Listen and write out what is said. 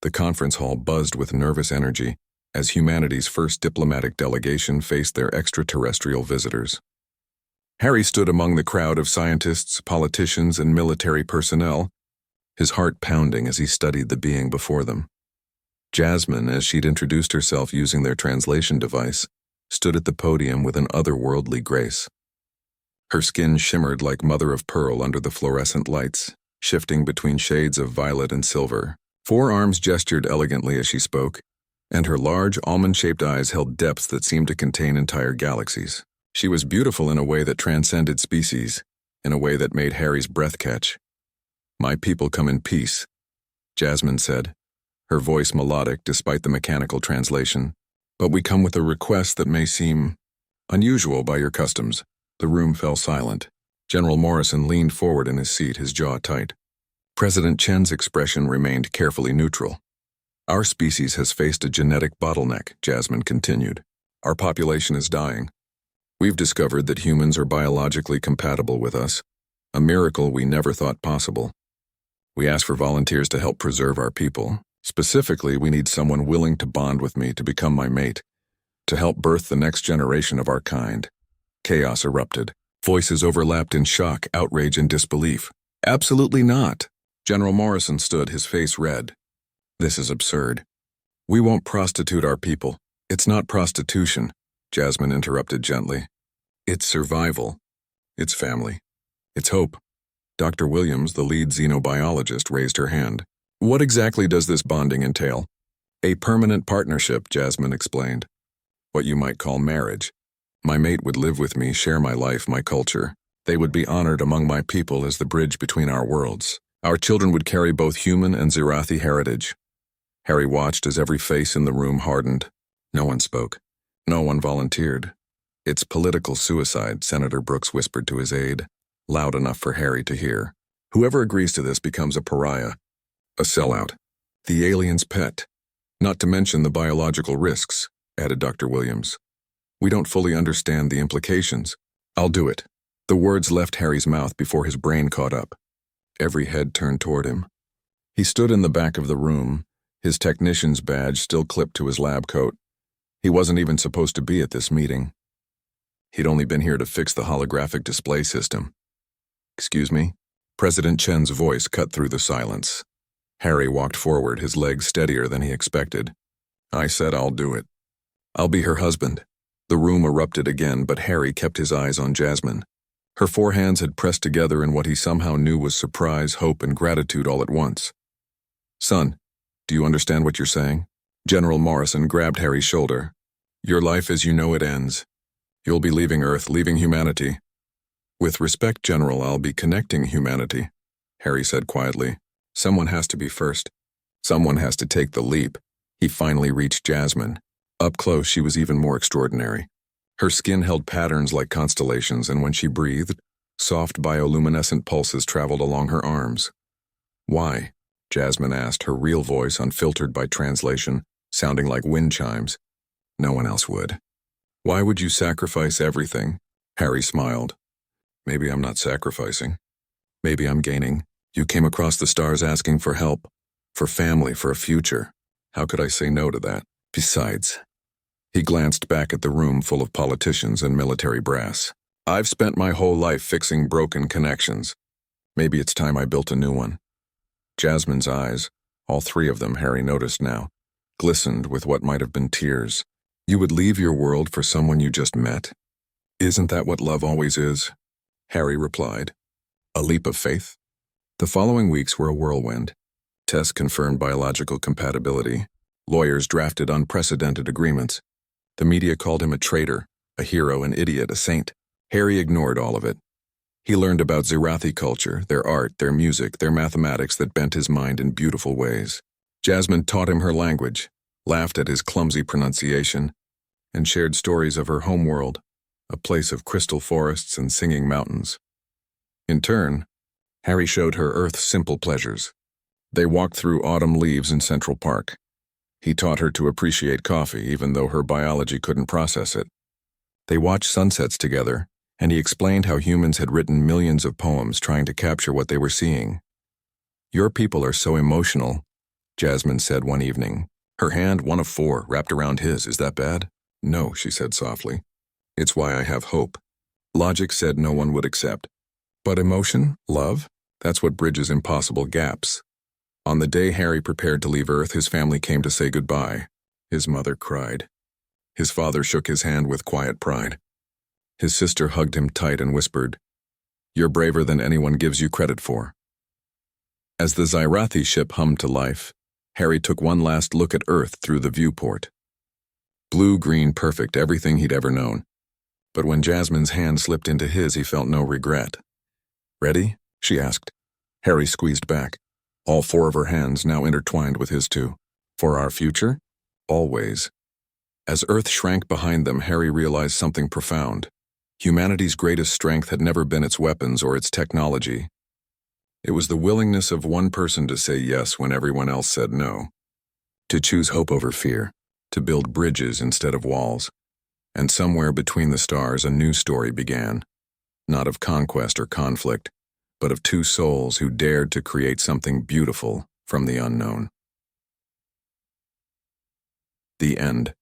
The conference hall buzzed with nervous energy as humanity's first diplomatic delegation faced their extraterrestrial visitors. Harry stood among the crowd of scientists, politicians, and military personnel, his heart pounding as he studied the being before them. Jasmine, as she'd introduced herself using their translation device, stood at the podium with an otherworldly grace. Her skin shimmered like mother of pearl under the fluorescent lights, shifting between shades of violet and silver. Four arms gestured elegantly as she spoke, and her large, almond-shaped eyes held depths that seemed to contain entire galaxies. She was beautiful in a way that transcended species, in a way that made Harry's breath catch. "My people come in peace," Jasmine said, her voice melodic despite the mechanical translation. "But we come with a request that may seem unusual by your customs." The room fell silent. General Morrison leaned forward in his seat, his jaw tight. President Chen's expression remained carefully neutral. "Our species has faced a genetic bottleneck," Jasmine continued. "Our population is dying. We've discovered that humans are biologically compatible with us, a miracle we never thought possible. We ask for volunteers to help preserve our people. Specifically, we need someone willing to bond with me to become my mate, to help birth the next generation of our kind." Chaos erupted. Voices overlapped in shock, outrage, and disbelief. "Absolutely not." General Morrison stood, his face red. "This is absurd. We won't prostitute our people." "It's not prostitution," Jasmine interrupted gently. "It's survival. It's family. It's hope." Dr. Williams, the lead xenobiologist, raised her hand. "What exactly does this bonding entail?" "A permanent partnership," Jasmine explained. "What you might call marriage. My mate would live with me, share my life, my culture. They would be honored among my people as the bridge between our worlds. Our children would carry both human and Zirathi heritage." Harry watched as every face in the room hardened. No one spoke. No one volunteered. "It's political suicide," Senator Brooks whispered to his aide, loud enough for Harry to hear. "Whoever agrees to this becomes a pariah, a sellout. The alien's pet. Not to mention the biological risks," added Dr. Williams. "We don't fully understand the implications." "I'll do it." The words left Harry's mouth before his brain caught up. Every head turned toward him. He stood in the back of the room, his technician's badge still clipped to his lab coat. He wasn't even supposed to be at this meeting. He'd only been here to fix the holographic display system. "Excuse me?" President Chen's voice cut through the silence. Harry walked forward, his legs steadier than he expected. "I said I'll do it. I'll be her husband." The room erupted again, but Harry kept his eyes on Jasmine. Her four hands had pressed together in what he somehow knew was surprise, hope, and gratitude all at once. "Son, do you understand what you're saying?" General Morrison grabbed Harry's shoulder. "Your life as you know it ends. You'll be leaving Earth, leaving humanity." "With respect, General, I'll be connecting humanity," Harry said quietly. "Someone has to be first. Someone has to take the leap." He finally reached Jasmine. Up close, she was even more extraordinary. Her skin held patterns like constellations, and when she breathed, soft bioluminescent pulses traveled along her arms. "Why?" Jasmine asked, her real voice, unfiltered by translation, sounding like wind chimes. "No one else would." "Why would you sacrifice everything?" Harry smiled. "Maybe I'm not sacrificing. Maybe I'm gaining. You came across the stars asking for help, for family, for a future. How could I say no to that? Besides..." He glanced back at the room full of politicians and military brass. "I've spent my whole life fixing broken connections. Maybe it's time I built a new one." Jasmine's eyes, all three of them Harry noticed now, glistened with what might have been tears. "You would leave your world for someone you just met? Isn't that what love always is?" Harry replied. "A leap of faith?" The following weeks were a whirlwind. Tests confirmed biological compatibility. Lawyers drafted unprecedented agreements. The media called him a traitor, a hero, an idiot, a saint. Harry ignored all of it. He learned about Zirathi culture, their art, their music, their mathematics that bent his mind in beautiful ways. Jasmine taught him her language, laughed at his clumsy pronunciation, and shared stories of her homeworld, a place of crystal forests and singing mountains. In turn, Harry showed her Earth's simple pleasures. They walked through autumn leaves in Central Park. He taught her to appreciate coffee, even though her biology couldn't process it. They watched sunsets together, and he explained how humans had written millions of poems trying to capture what they were seeing. "Your people are so emotional, Jasmine said one evening. Her hand, one of four, wrapped around his. Is that bad? No, she said softly. It's why I have hope. Logic said no one would accept. But emotion, love, that's what bridges impossible gaps. On the day Harry prepared to leave Earth, his family came to say goodbye. His mother cried. His father shook his hand with quiet pride. His sister hugged him tight and whispered, "You're braver than anyone gives you credit for." As the Zyrathi ship hummed to life, Harry took one last look at Earth through the viewport. Blue, green, perfect, everything he'd ever known. But when Jasmine's hand slipped into his, he felt no regret. "Ready?" she asked. Harry squeezed back, all four of her hands now intertwined with his two. "For our future? Always." As Earth shrank behind them, Harry realized something profound. Humanity's greatest strength had never been its weapons or its technology. It was the willingness of one person to say yes when everyone else said no. To choose hope over fear. To build bridges instead of walls. And somewhere between the stars, a new story began. Not of conquest or conflict, but of two souls who dared to create something beautiful from the unknown. The end.